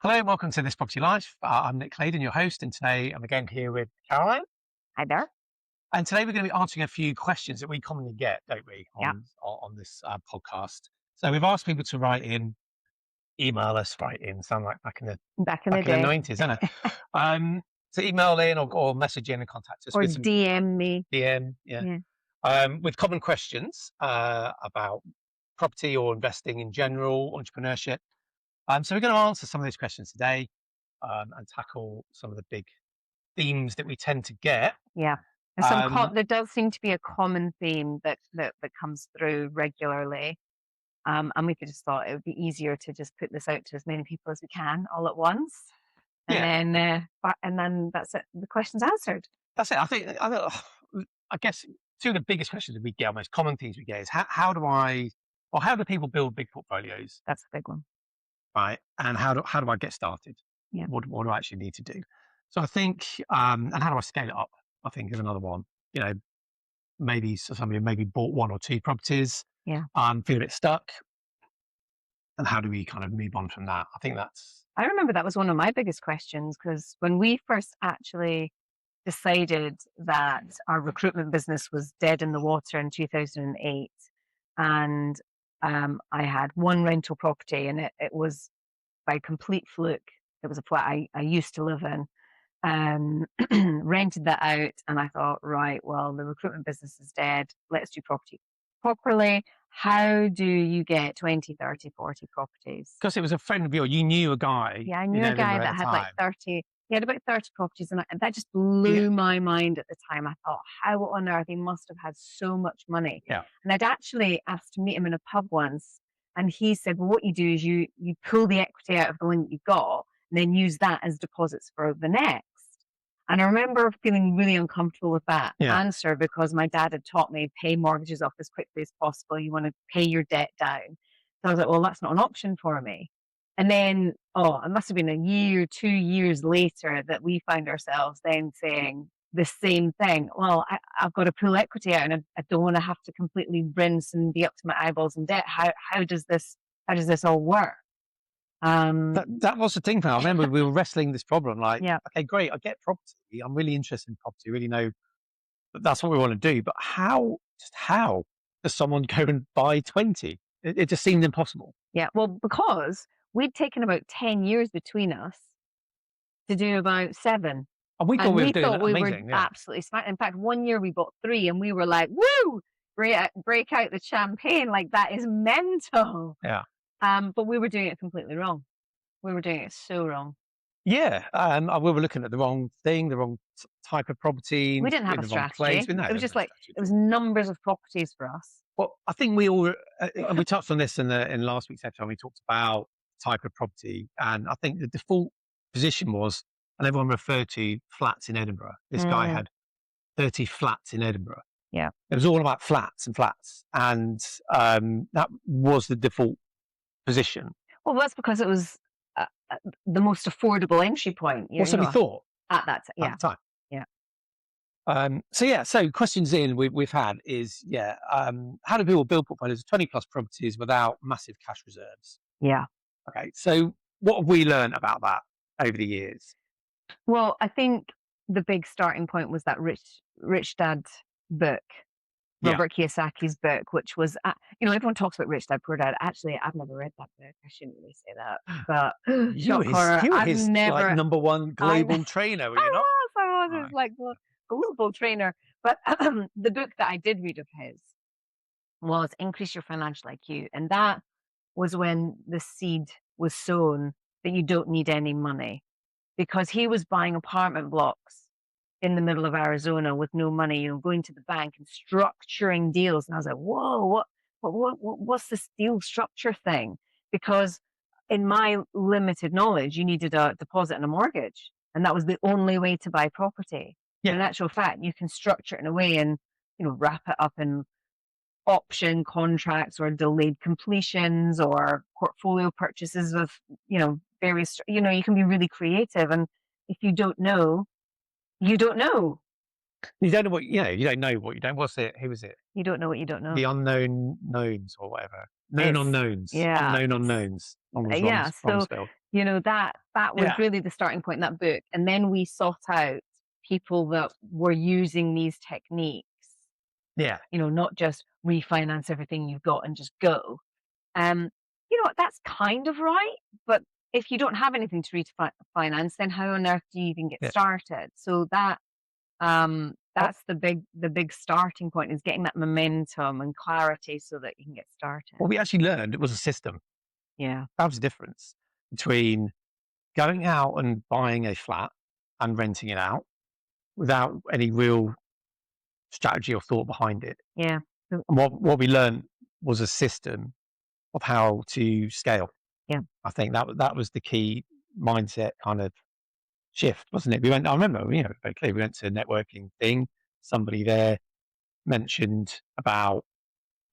Hello and welcome to This Property Life. I'm Nick Claydon, your host, and today I'm again here with Caroline. Hi there. And today we're going to be answering a few questions that we commonly get, don't we, Yeah. on this podcast. So we've asked people to write in, email us, write in, sound like back in the Back in the day. 90s, isn't it? To email in or message in and contact us Or with some DM me. DM, with common questions about property or investing in general, entrepreneurship. So we're going to answer some of those questions today and tackle some of the big themes that we tend to get. Yeah. And Um, there does seem to be a common theme that comes through regularly. And we could just thought it would be easier to just put this out to as many people as we can all at once. And then that's it. The question's answered. that's it. I guess two of the biggest questions that we get, most common things we get is how do people build big portfolios, That's a big one. right? And how do I get started? Yeah. What do I actually need to do? So I think, and how do I scale it up? I think is another one. Maybe somebody maybe bought one or two properties, Yeah. feel a bit stuck, and how do we kind of move on from that? I think I remember that was one of my biggest questions, because when we first actually decided that our recruitment business was dead in the water in 2008, and I had one rental property, and it was by complete fluke. It was a flat I used to live in. Rented that out, and I thought, right, well, the recruitment business is dead. Let's do property properly. How do you get 20, 30, 40 properties? because it was a friend of yours. You knew a guy. Yeah, I knew a guy that had like 30. He had about 30 properties, and that just blew my mind at the time. I thought, how on earth, he must have had so much money. Yeah. And I'd actually asked to meet him in a pub once, and he said, well, what you do is you pull the equity out of the one that you've got, and then use that as deposits for the next. And I remember feeling really uncomfortable with that answer, because my dad had taught me, pay mortgages off as quickly as possible. You want to pay your debt down. So I was like, well, that's not an option for me. And then, it must have been a year, 2 years later that we found ourselves then saying the same thing. Well, I've got to pull equity out, and I don't want to have to completely rinse and be up to my eyeballs in debt. How does this all work? That was the thing. I remember we were wrestling this problem. Like, okay, great, I get property. I'm really interested in property. Really know that that's what we want to do. But how does someone go and buy 20? It just seemed impossible. Yeah, well, because we'd taken about 10 years between us to do about 7. And we thought we were doing amazing. Absolutely smart. In fact, one year we bought 3, and we were like, woo, break out the champagne. Like, that is mental. Yeah. But we were doing it completely wrong. We were doing it so wrong. Yeah. We were looking at the wrong thing, the wrong type of property. We didn't have a strategy. It was just like, it was numbers of properties for us. Well, I think we all, and we touched on this in last week's episode. We talked about type of property, and I think the default position was, and everyone referred to flats in Edinburgh. This guy had 30 flats in Edinburgh. Yeah, it was all about flats, and that was the default position. Well, that's because it was the most affordable entry point. What we thought at that time. At the time. Yeah. So questions we've had is, how do people build portfolios of 20 plus properties without massive cash reserves? Yeah. Okay. So what have we learned about that over the years? Well, I think the big starting point was that Rich Dad book, Robert Kiyosaki's book, which was, everyone talks about Rich Dad, Poor Dad. Actually, I've never read that book. I shouldn't really say that. But you were his like, number one global trainer, were you not? I was his like global trainer. But the book that I did read of his was Increase Your Financial IQ. And that was when the seed was sown that you don't need any money, because he was buying apartment blocks in the middle of Arizona with no money, going to the bank and structuring deals. And I was like, whoa, what's this deal structure thing? Because in my limited knowledge, you needed a deposit and a mortgage, and that was the only way to buy property. Yeah. In actual fact, you can structure it in a way and, wrap it up in option contracts or delayed completions or portfolio purchases of, various, you can be really creative. And if you don't know, you don't know. You don't know what, you don't know what you don't. What's it? Who was it? You don't know what you don't know. The unknown knowns or whatever. Known unknowns. Yeah. Unknown unknowns. So That was really the starting point in that book. And then we sought out people that were using these techniques. Yeah. Not just refinance everything you've got and just go. That's kind of right, but if you don't have anything to refinance, then how on earth do you even get started? So that's the big starting point, is getting that momentum and clarity so that you can get started. What we actually learned, it was a system. Yeah. That was the difference between going out and buying a flat and renting it out without any real strategy or thought behind it. Yeah. And what we learned was a system of how to scale. Yeah. I think that was the key mindset kind of shift, wasn't it? I remember, very clearly, we went to a networking thing. Somebody there mentioned about,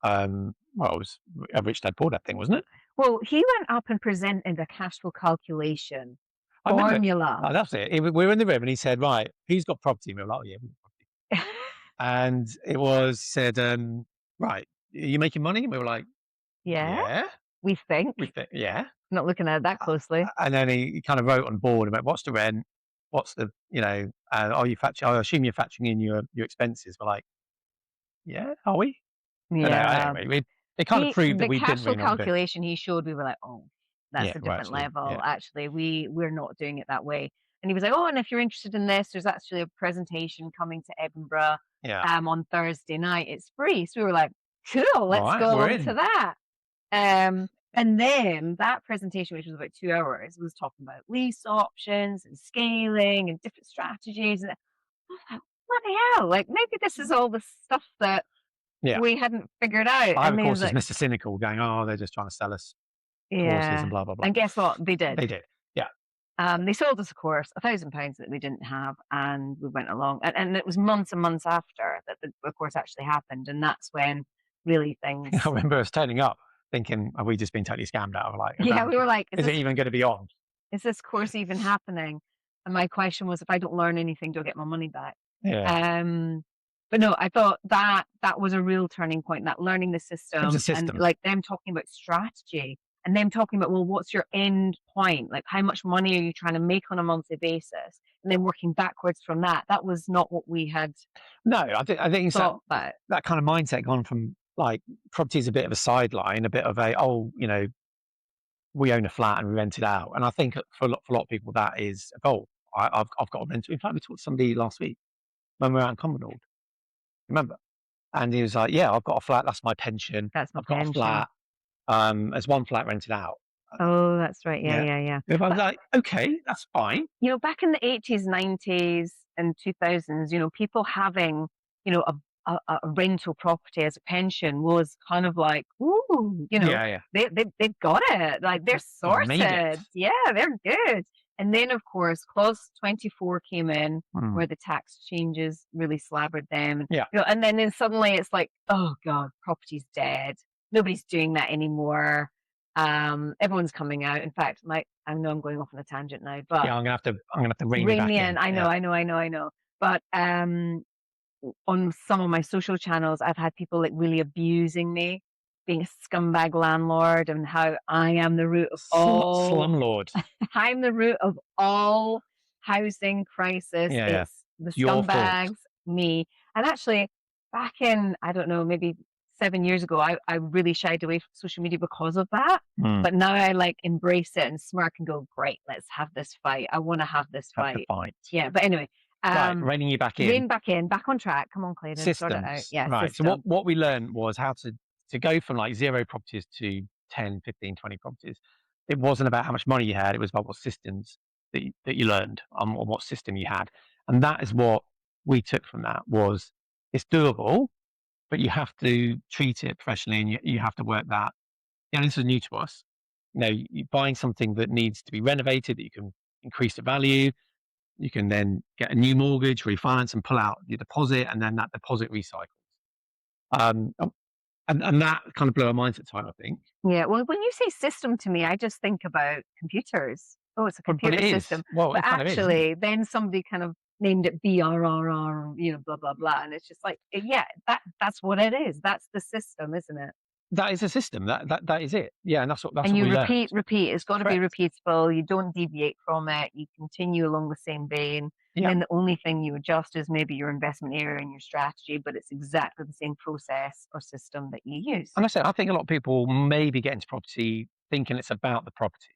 it was a Rich Dad Poor Dad thing, wasn't it? Well, he went up and presented a cash flow calculation I remember. formula. Oh, that's it. We were in the room and he said, right, who's got property? And we were like, oh, yeah, we've got property. And it was said, right, are you making money? And we were like, yeah. We think. Yeah. Not looking at it that closely. And then he kind of wrote on board about what's the rent, what's the, are you I assume you're factoring in your expenses. We're like, yeah, are we? Yeah. Anyway, it kind of proved that we didn't really know. The cash flow calculation he showed, we were like, oh, that's a different level. Yeah. Actually, we're not doing it that way. And he was like, oh, and if you're interested in this, there's actually a presentation coming to Edinburgh on Thursday night. It's free. So we were like, cool, let's go along to that. And then that presentation, which was about 2 hours, was talking about lease options and scaling and different strategies. And I was like, bloody hell, like maybe this is all the stuff that we hadn't figured out. I, of course, is Mr. Cynical going, oh, they're just trying to sell us courses and blah, blah, blah. And guess what? They did. They did, yeah. They sold us a course, £1,000 that we didn't have, and we went along. And it was months and months after that the course actually happened. And that's when really things... I remember us turning up thinking, have we just been totally scammed out of we were like, is it even going to be on? Is this course even happening? And my question was, if I don't learn anything, do I get my money back? Yeah. But no, I thought that was a real turning point, that learning the system. It was a system. And like them talking about strategy and them talking about, well, what's your end point? Like, how much money are you trying to make on a monthly basis? And then working backwards from that. That was not what we had. No, I think that kind of mindset gone from like property is a bit of a sideline, a bit of a, we own a flat and we rent it out. And I think for a lot of people, that is a goal. I've got a rental. In fact, we talked to somebody last week when we were out in Common. Remember? And he was like, yeah, I've got a flat. That's my pension. I've got a flat. There's one flat rented out. Oh, that's right. Yeah. If I was like, okay, that's fine. Back in the 80s, 90s and 2000s, people having, a rental property as a pension was kind of like, ooh, they've got it. Like they're sorted. Yeah, they're good. And then, of course, Clause 24 came in where the tax changes really slabbered them. Yeah. And then suddenly it's like, oh, God, property's dead. Nobody's doing that anymore. Everyone's coming out. In fact, I know I'm going off on a tangent now, but yeah, I'm gonna have to rein me in. I know. But on some of my social channels, I've had people like really abusing me, being a scumbag landlord, and how I am the root of all slumlord. I'm the root of all housing crisis. Yeah, it's the scumbags, me. And actually, back in, I don't know, maybe 7 years ago, I really shied away from social media because of that. But now I like embrace it and smirk and go, great, let's have this fight. I want to have this fight. Yeah, but anyway. Right, reining you back in. Rein back in, back on track. Come on, Clayton. Systems. Sort it out. Yeah, right. system. So what we learned was how to go from like 0 properties to 10, 15, 20 properties. It wasn't about how much money you had. It was about what systems that you learned or what system you had. And that is what we took from that was it's doable, but you have to treat it professionally and you have to work that. Yeah, this is new to us. You're buying something that needs to be renovated, that you can increase the value. You can then get a new mortgage, refinance, and pull out your deposit, and then that deposit recycles. And that kind of blew our minds at the time, I think. Yeah. Well, when you say system to me, I just think about computers. Oh, it's a computer system. Well, but actually, then somebody kind of named it BRRR, blah blah blah, and it's just like, yeah, that's what it is. That's the system, isn't it? that is a system. That is it. Yeah, and that's what and you we learned. repeat. It's got to be Correct. repeatable. You don't deviate from it. You continue along the same vein. And Yeah. then the only thing you adjust is maybe your investment area and your strategy, but it's exactly the same process or system that you use. And I think a lot of people maybe get into property thinking it's about the property.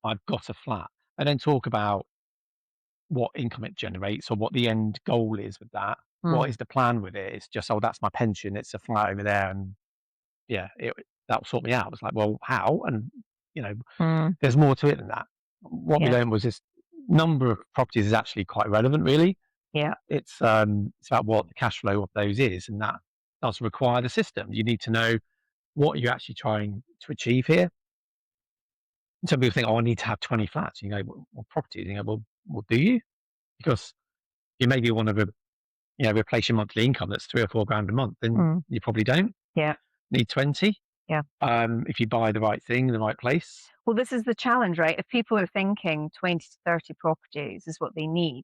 I've got a flat, and then talk about what income it generates or what the end goal is with that. What is the plan with it? It's just, oh, that's my pension. It's a flat over there, and yeah, that'll sort me out. It's like, well, how? And you know, there's more to it than that. What we learned was this number of properties is actually quite relevant, really. Yeah. It's about what the cash flow of those is, and that does require the system. You need to know what you're actually trying to achieve here. Some people think, oh, I need to have 20 flats. You go, well, properties. You go, well, do you? Because you maybe want to, replace your monthly income that's £3 or £4 a month, then you probably don't. Yeah. Need 20. Yeah. If you buy the right thing in the right place. Well, this is the challenge, right? If people are thinking 20 to 30 properties is what they need,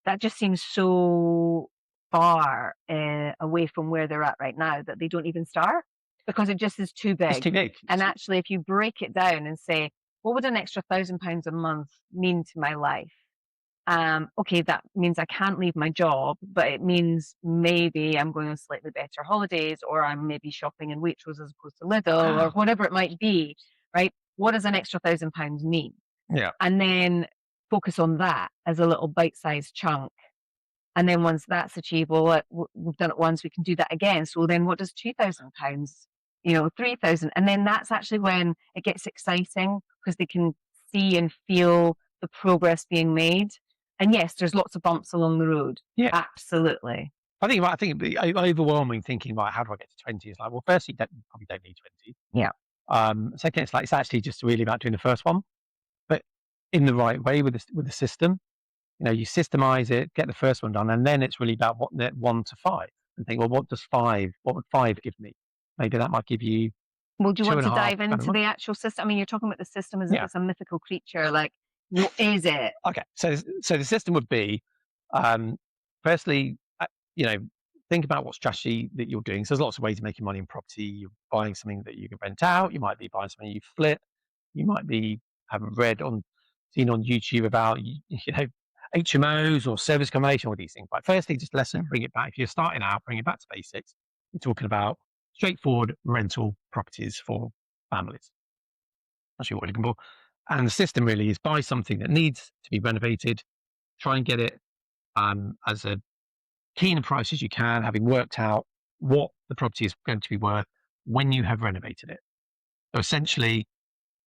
that just seems so far away from where they're at right now that they don't even start because it just is too big. It's too big. And actually, if you break it down and say, what would an extra £1,000 a month mean to my life? Okay, that means I can't leave my job, but it means maybe I'm going on slightly better holidays, or I'm maybe shopping in Waitrose as opposed to Lidl, or whatever it might be, right? What does an extra £1,000 mean? Yeah. And then focus on that as a little bite-sized chunk. And then once that's achievable, we've done it once, we can do that again. So then what does £2,000, 3,000? And then that's actually when it gets exciting because they can see and feel the progress being made. And yes, there's lots of bumps along the road. Yeah, absolutely. I think the overwhelming thinking, right, how do I get to 20? Is like, well, firstly, you probably don't need 20. Yeah. Second, it's actually just really about doing the first one, but in the right way with the system. You systemize it, get the first one done, and then it's really about what 1 to 5, and think, well, what would 5 give me? Maybe that might give you. Well, do you want to dive into the actual system? I mean, you're talking about the system as if it's a mythical creature. Like, what is it? Okay, so the system would be, firstly, think about what strategy that you're doing. So there's lots of ways of making money in property. You're buying something that you can rent out. You might be buying something you flip. You might be seen on YouTube about HMOs or service accommodation, all these things. But firstly, just bring it back. If you're starting out, bring it back to basics. You're talking about straightforward rental properties for families. That's what you're looking for. And the system really is buy something that needs to be renovated, try and get it as a keen a price as you can, having worked out what the property is going to be worth when you have renovated it. So essentially,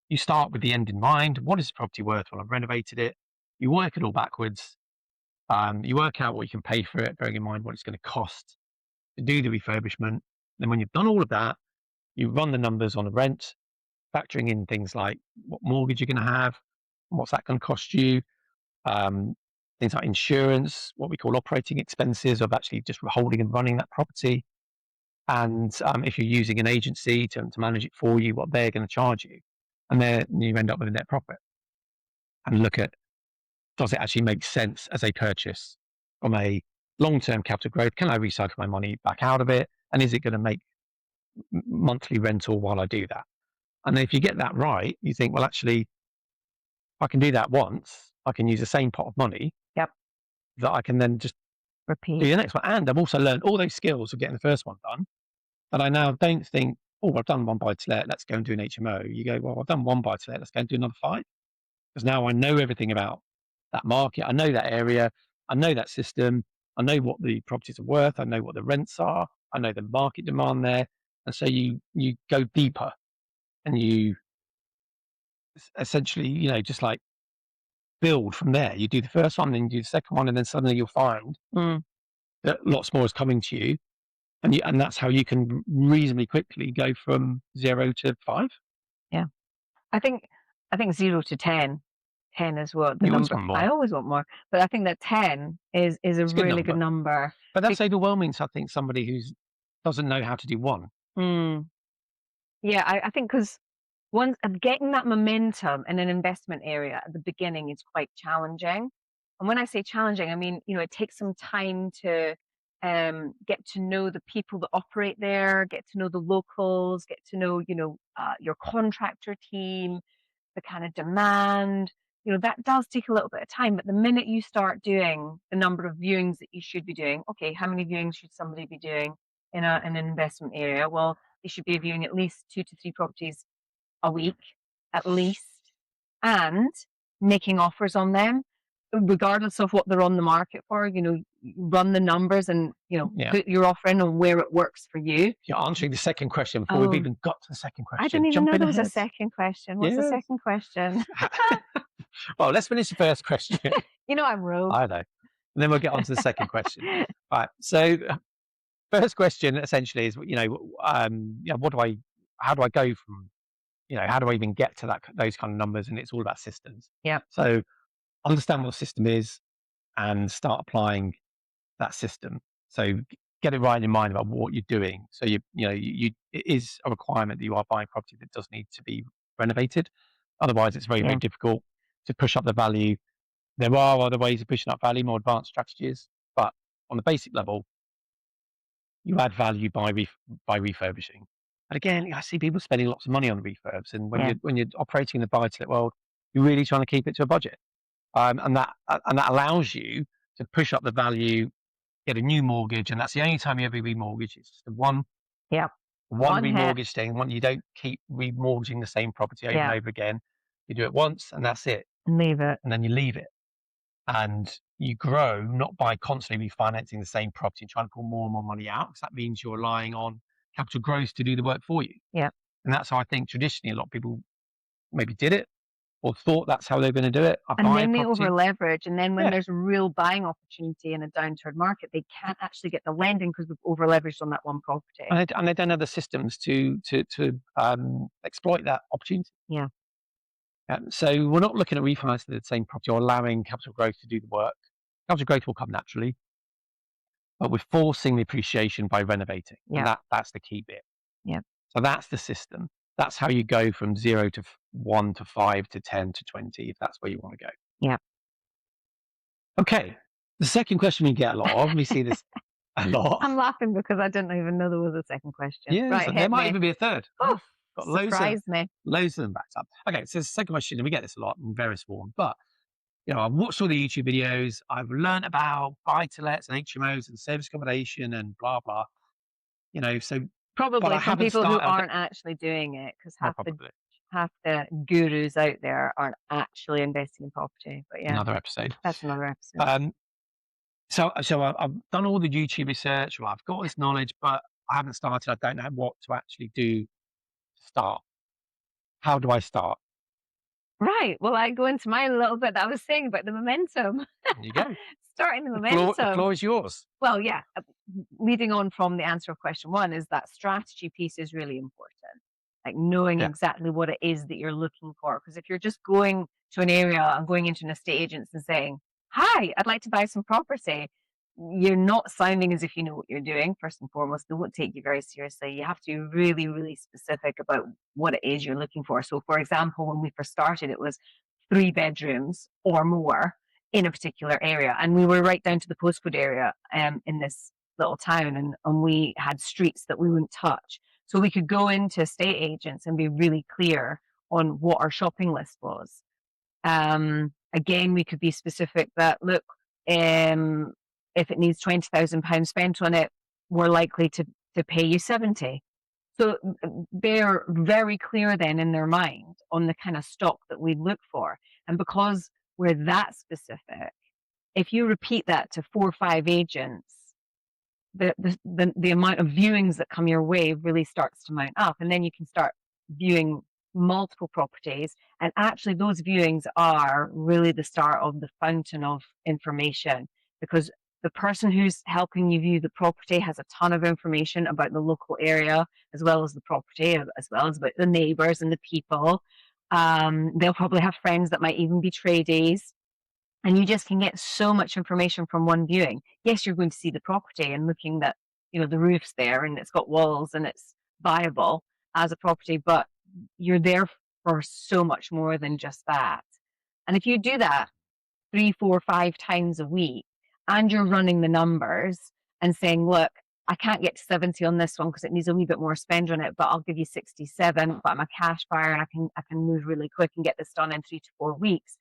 you start with the end in mind. What is the property worth when I've renovated it? You work it all backwards. You work out what you can pay for it, bearing in mind what it's going to cost to do the refurbishment. Then when you've done all of that, you run the numbers on the rent, factoring in things like what mortgage you're going to have, what's that going to cost you, things like insurance, what we call operating expenses of actually just holding and running that property. And if you're using an agency to manage it for you, what they're going to charge you. And then you end up with a net profit. And look at, does it actually make sense as a purchase from a long-term capital growth? Can I recycle my money back out of it? And is it going to make monthly rental while I do that? And if you get that right, you think, well, actually, if I can do that once, I can use the same pot of money that I can then just repeat do the next one. And I've also learned all those skills of getting the first one done. And I now don't think, oh, I've done one buy-to-let, let's go and do an HMO. You go, well, I've done one buy-to-let, let's go and do another 5. Because now I know everything about that market. I know that area. I know that system. I know what the properties are worth. I know what the rents are. I know the market demand there. And so you go deeper and you essentially, just like build from there. You do the first one, then you do the second one, and then suddenly you'll find that lots more is coming to you. And that's how you can reasonably quickly go from 0 to 5. Yeah. I think 0 to 10. 10 is what the number. I always want more, but I think that 10 is a really good number. But that's overwhelming to, I think, somebody who doesn't know how to do 1. Yeah, I think because once getting that momentum in an investment area at the beginning is quite challenging. And when I say challenging, I mean, it takes some time to get to know the people that operate there, get to know the locals, get to know, your contractor team, the kind of demand. That does take a little bit of time, but the minute you start doing the number of viewings that you should be doing, okay, how many viewings should somebody be doing in an investment area? Well, they should be viewing at least 2 to 3 properties a week, at least, and making offers on them, regardless of what they're on the market for. Run the numbers and put your offer in on where it works for you. You're answering the second question before we've even got to the second question. I didn't even know there was a second question. What's the second question? Well, let's finish the first question. I'm rogue. I know. And then we'll get on to the second question. Right. So first question essentially is, how do I go from, how do I even get to those kind of numbers? And it's all about systems. Yeah. So understand what the system is and start applying that system. So get it right in mind about what you're doing. So it is a requirement that you are buying property that does need to be renovated. Otherwise, it's very, very difficult to push up the value. There are other ways of pushing up value, more advanced strategies, but on the basic level, you add value by refurbishing. And again, I see people spending lots of money on refurbs, and when you're operating in the buy-to-let world, you're really trying to keep it to a budget, and that allows you to push up the value, get a new mortgage, and that's the only time you ever remortgage. It's just one remortgage thing. You don't keep remortgaging the same property over and over again. You do it once, and that's it. And leave it. And then you leave it. And you grow not by constantly refinancing the same property and trying to pull more and more money out, because that means you're relying on capital growth to do the work for you. Yeah. And that's how I think traditionally a lot of people maybe did it or thought that's how they're going to do it. And then they over leverage. And then when there's a real buying opportunity in a downturn market, they can't actually get the lending because they've over leveraged on that one property. And they don't have the systems to exploit that opportunity. Yeah. So we're not looking at refinancing the same property or allowing capital growth to do the work. Capital growth will come naturally, but we're forcing the appreciation by renovating. Yeah. And that's the key bit. Yeah. So that's the system. That's how you go from 0 to 1 to 5 to 10 to 20, if that's where you want to go. Yeah. Okay. The second question we get a lot of, we see this a lot. I'm laughing because I didn't even know there was a second question. Yeah, right, so there might even be a third. Oh, got surprise me. Loads of them backed up. Okay, so the second question, and we get this a lot in various forms, but I've watched all the YouTube videos. I've learned about buy-to-lets and HMOs and service accommodation and blah blah. So probably from people who aren't actually doing it, because half the gurus out there aren't actually investing in property. But another episode. That's another episode. So I've done all the YouTube research. Well, I've got this knowledge, but I haven't started. I don't know what to actually do to start. How do I start? Right. Well, I go into my little bit that I was saying about the momentum. There you go. Starting the momentum. The floor is yours. Well, yeah. Leading on from the answer of question 1 is that strategy piece is really important. Like knowing exactly what it is that you're looking for. Because if you're just going to an area and going into an estate agent and saying, "Hi, I'd like to buy some property," you're not sounding as if you know what you're doing. First and foremost, they won't take you very seriously. You have to be really, really specific about what it is you're looking for. So, for example, when we first started, it was 3 bedrooms or more in a particular area. And we were right down to the postcode area in this little town. And we had streets that we wouldn't touch. So we could go into estate agents and be really clear on what our shopping list was. Again, we could be specific that, look, if it needs £20,000 spent on it, we're likely to pay you 70. So they're very clear then in their mind on the kind of stock that we look for. And because we're that specific, if you repeat that to 4 or 5 agents, the amount of viewings that come your way really starts to mount up. And then you can start viewing multiple properties. And actually those viewings are really the start of the fountain of information, because the person who's helping you view the property has a ton of information about the local area, as well as the property, as well as about the neighbors and the people. They'll probably have friends that might even be tradies. And you just can get so much information from one viewing. Yes, you're going to see the property and looking that, the roof's there and it's got walls and it's viable as a property, but you're there for so much more than just that. And if you do that 3, 4, 5 times a week, and you're running the numbers and saying, look, I can't get to 70 on this one because it needs a wee bit more spend on it, but I'll give you 67, but I'm a cash buyer and I can move really quick and get this done in 3 to 4 weeks.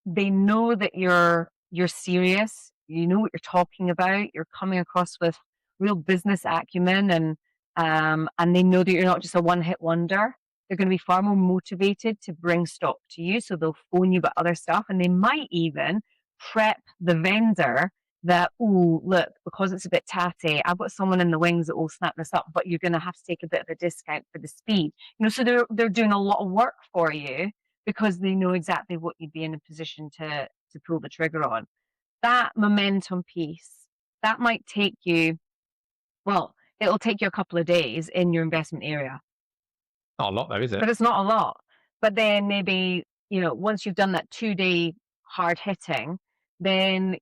They know that you're serious, you know what you're talking about, you're coming across with real business acumen, and they know that you're not just a one-hit wonder. They're going to be far more motivated to bring stock to you, so they'll phone you about other stuff, and they might even prep the vendor that, oh, look, because it's a bit tatty, I've got someone in the wings that will snap this up, but you're going to have to take a bit of a discount for the speed. So they're doing a lot of work for you because they know exactly what you'd be in a position to pull the trigger on. That momentum piece, that might take you, well, it'll take you a couple of days in your investment area. Not a lot though, is it? But it's not a lot. But then maybe, once you've done that 2-day hard hitting, then,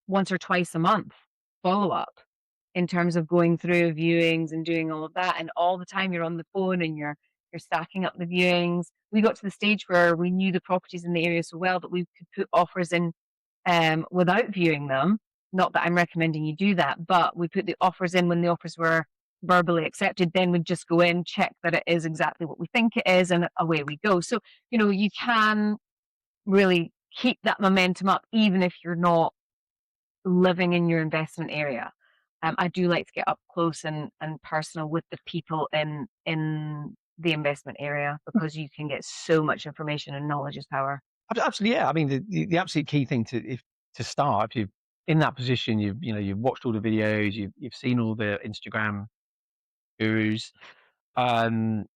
once or twice a month follow up in terms of going through viewings and doing all of that. And all the time you're on the phone and you're stacking up the viewings. We got to the stage where we knew the properties in the area so well that we could put offers in without viewing them. Not that I'm recommending you do that, but we put the offers in when the offers were verbally accepted. Then we'd just go in, check that it is exactly what we think it is, and away we go. So, you can really keep that momentum up even if you're not living in your investment area. I do like to get up close and personal with the people in the investment area because you can get so much information, and knowledge is power. Absolutely, yeah. I mean, the absolute key thing to start, if you're in that position, you've watched all the videos, you've seen all the Instagram gurus, but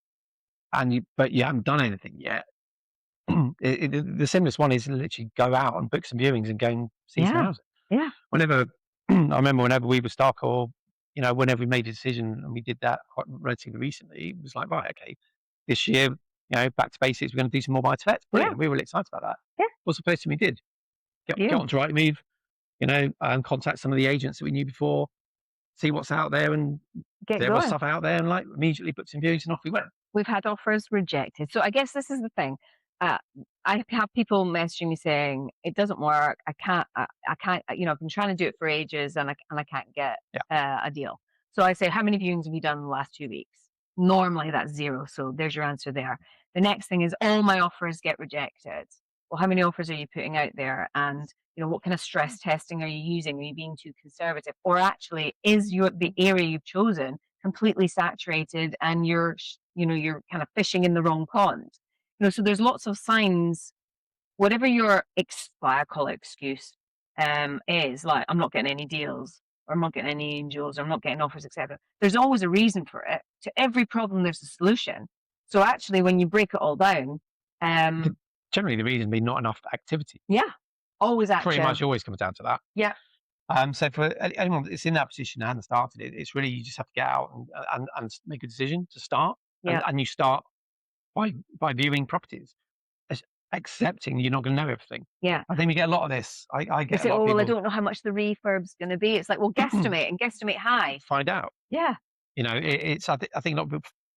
you haven't done anything yet. The simplest one is literally go out and book some viewings and go and see some houses. Yeah. Whenever I remember, whenever we were stuck, or whenever we made a decision, and we did that quite relatively recently, it was like, right, okay, this year, back to basics, we're going to do some more buy to lets. Brilliant. Yeah. We were really excited about that. Yeah. What's the first thing we did? Get onto Rightmove, and contact some of the agents that we knew before, see what's out there, and there was stuff out there, and like immediately booked some viewings and off we went. We've had offers rejected. So I guess this is the thing. I have people messaging me saying it doesn't work. I can't. I've been trying to do it for ages, and I can't get a deal. So I say, how many viewings have you done in the last 2 weeks? Normally that's 0. So there's your answer there. The next thing is all my offers get rejected. Well, how many offers are you putting out there? And what kind of stress testing are you using? Are you being too conservative, or actually is the area you've chosen completely saturated and you're kind of fishing in the wrong pond? So there's lots of signs. Whatever your I call it excuse is, like, I'm not getting any deals, or I'm not getting any angels, or I'm not getting offers, etc. There's always a reason for it. To every problem, there's a solution. So actually, when you break it all down, generally the reason being not enough activity. Yeah, always action. Pretty much always comes down to that. Yeah. So for anyone that's in that position and hasn't started it, it's really, you just have to get out and make a decision to start. Yeah. And you start by viewing properties, accepting you're not going to know everything. Yeah. I think we get a lot of this. I get say, a lot of people, well, I don't know how much the refurb's going to be. It's like, well, guesstimate and guesstimate high. Find out. Yeah. I think not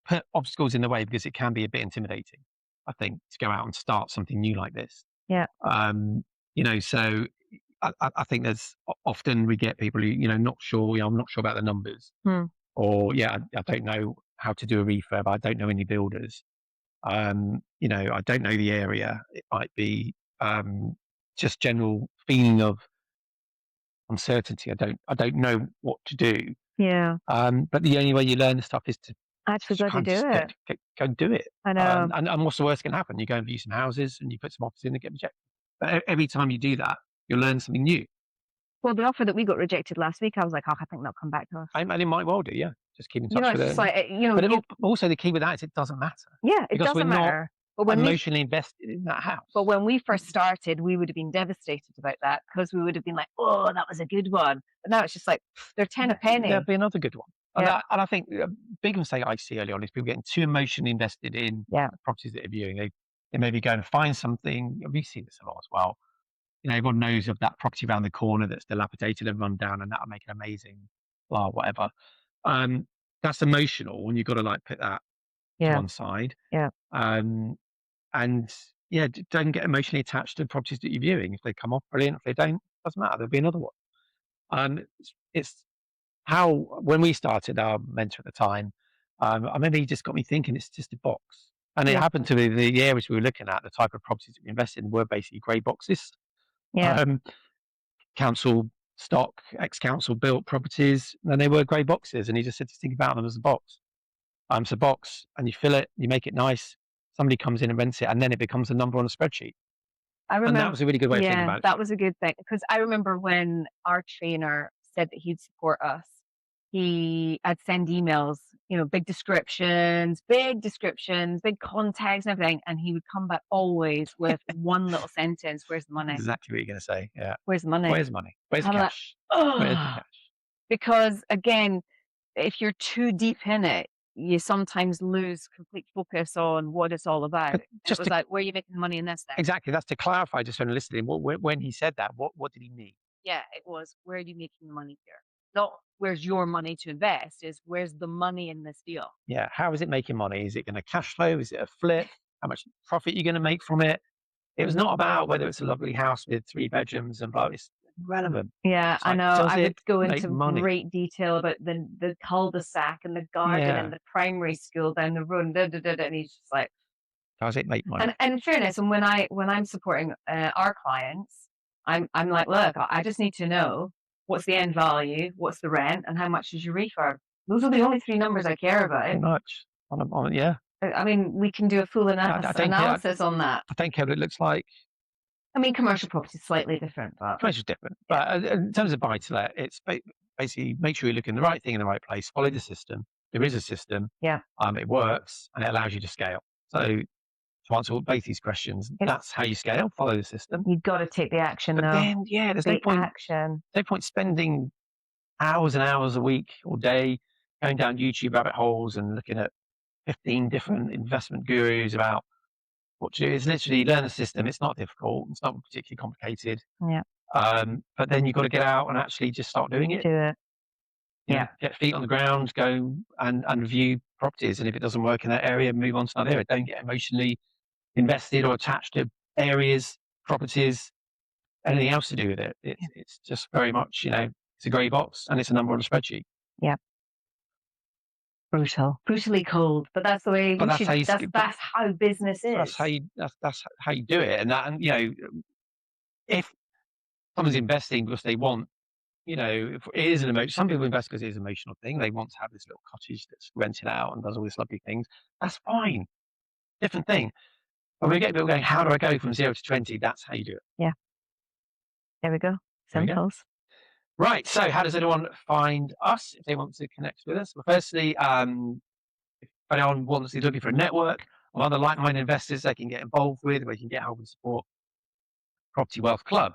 put obstacles in the way, because it can be a bit intimidating, I think, to go out and start something new like this. Yeah. So I think there's often we get people who, not sure, I'm not sure about the numbers, or I don't know how to do a refurb. I don't know any builders. I don't know the area. It might be just general feeling of uncertainty. I don't know what to do. Yeah. But the only way you learn the stuff is to actually go to do it. Go and do it. I know. And what's the worst can happen? You go and view some houses and you put some offers in and get rejected. But every time you do that, you'll learn something new. Well, the offer that we got rejected last week, I was like, I think they'll come back to us. And it might well do, yeah. Just keep in touch with it. But also the key with that is it doesn't matter. Yeah, it doesn't matter. But when emotionally invested in that house. But when we first started, we would have been devastated about that, because we would have been like, oh, that was a good one. But now it's just like, they're 10 a penny. There'll be another good one. And I think a big mistake I see early on is people getting too emotionally invested in the properties that they're viewing. They maybe go and find something. We see this a lot as well. Everyone knows of that property around the corner that's dilapidated and run down, and that'll make an amazing, whatever. That's emotional, and you've got to put that to one side. Yeah. And don't get emotionally attached to the properties that you're viewing. If they come off, brilliant. If they don't, doesn't matter. There'll be another one. It's how, when we started, our mentor at the time, I remember he just got me thinking, it's just a box. And it happened to be the areas we were looking at, the type of properties that we invested in were basically grey boxes. Yeah. Um, council stock, ex-council built properties, and they were grey boxes. And he just said to think about them as a box. It's a box, and you fill it, you make it nice. Somebody comes in and rents it, and then it becomes a number on a spreadsheet. I And that remember, was a really good way of thinking yeah, about it. that was a good thing because I remember when our trainer said that he'd support us, I'd send emails, big descriptions, big context and everything, and he would come back always with one little sentence, "Where's the money? Exactly what you're going to say. Yeah. Where's the money?" Where's money? Where's the I'm like, cash? Where's the "Oh," cash? because again, if you're too deep in it, you sometimes lose complete focus on what it's all about. It Just was to, like, "Where are you making the money in this then?" exactly. That's to clarify, just when listening. When he said that, what did he mean? Yeah, it was, "Where are you making the money here?" Not, "Where's your money to invest?" Is, "Where's the money in this deal?" Yeah. How is it making money? Is it going to cash flow? Is it a flip? How much profit you're going to make from it? It was not about whether it's a lovely house with 3 bedrooms and blah. It's irrelevant. Yeah, It's I like, know. does I would it go make into money? great detail about the cul-de-sac and the garden Yeah. and the primary school down the road, and da, da, da, da, and he's just like, Does it make money? and in fairness, and when I'm supporting our clients, I'm like, look, I just need to know what's the end value, what's the rent, and how much is your refurb. Those are the only three numbers I care Pretty about. much. Yeah. I mean, we can do a full I think analysis on that. I think what it looks like. I mean, commercial property is slightly different, but Price is different, yeah, but in terms of buy to let, it's basically make sure you're looking the right thing in the right place. Follow the system. There is a system. yeah. It works and it allows you to scale. So to answer both these questions, that's how you scale. Follow the system. You've got to take the action But though. then, yeah, there's The action. no point spending hours and hours a week or day going down YouTube rabbit holes and looking at 15 different investment gurus about what to do. Is literally learn the system. It's not difficult. It's not particularly complicated. Yeah. But then you've got to get out and actually just start doing it. Do it. Yeah. Get feet on the ground, go and review properties. And if it doesn't work in that area, move on to another area. Don't get emotionally invested or attached to areas, properties, anything else to do with it. It's just very much, it's a grey box and it's a number on a spreadsheet. Yeah. Brutally cold, but that's the way. That's how business is. That's how you do it. And if someone's investing because they want, if it is an emotion, some people invest because it is an emotional thing. They want to have this little cottage that's rented out and does all these lovely things. That's fine. Different thing. But we get people going, how do I go from 0 to 20? That's how you do it. Yeah. There we go. Simples. Right. So how does anyone find us if they want to connect with us? Well, firstly, if anyone wants to looking for a network of other like-minded investors they can get involved with, where you can get help and support, Property Wealth Club.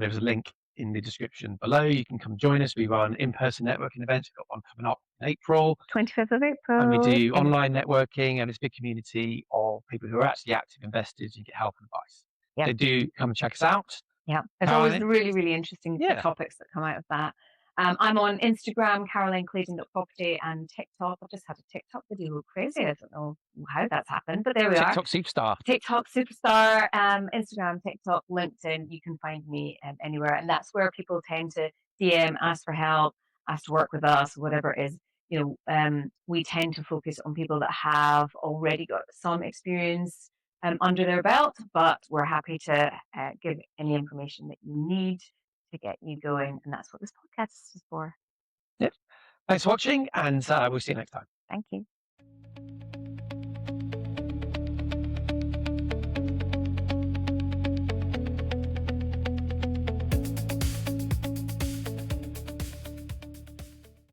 There's a link in the description below. You can come join us. We run in-person networking events. We've got one coming up in April. 25th of April. And we do online networking, and it's a big community of people who are actually active investors. You get help and advice. Yeah. So do come and check us out. Yeah. There's always really, really interesting topics that come out of that. I'm on Instagram, CarolineClayton.property, and TikTok. I've just had a TikTok video go crazy. I don't know how that's happened, but there we are. TikTok superstar. TikTok superstar. Instagram, TikTok, LinkedIn. You can find me anywhere, and that's where people tend to DM, ask for help, ask to work with us, whatever it is. We tend to focus on people that have already got some experience under their belt, but we're happy to give any information that you need to get you going. And that's what this podcast is for. Yep. Thanks for watching, and we'll see you next time. Thank you.